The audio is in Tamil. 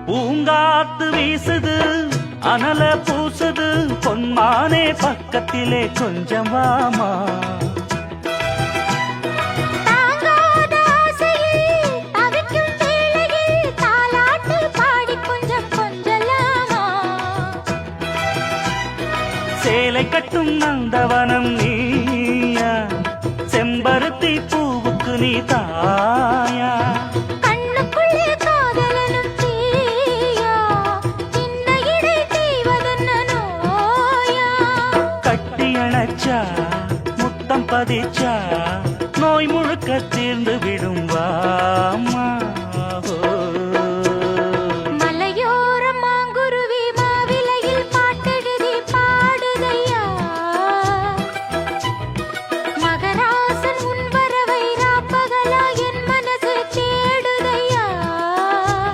பூங்காத்து வீசுது அனல பூசுது பொன்மானே பக்கத்திலே கொஞ்சம் வாமா. சேலை கட்டும் நந்தவனம்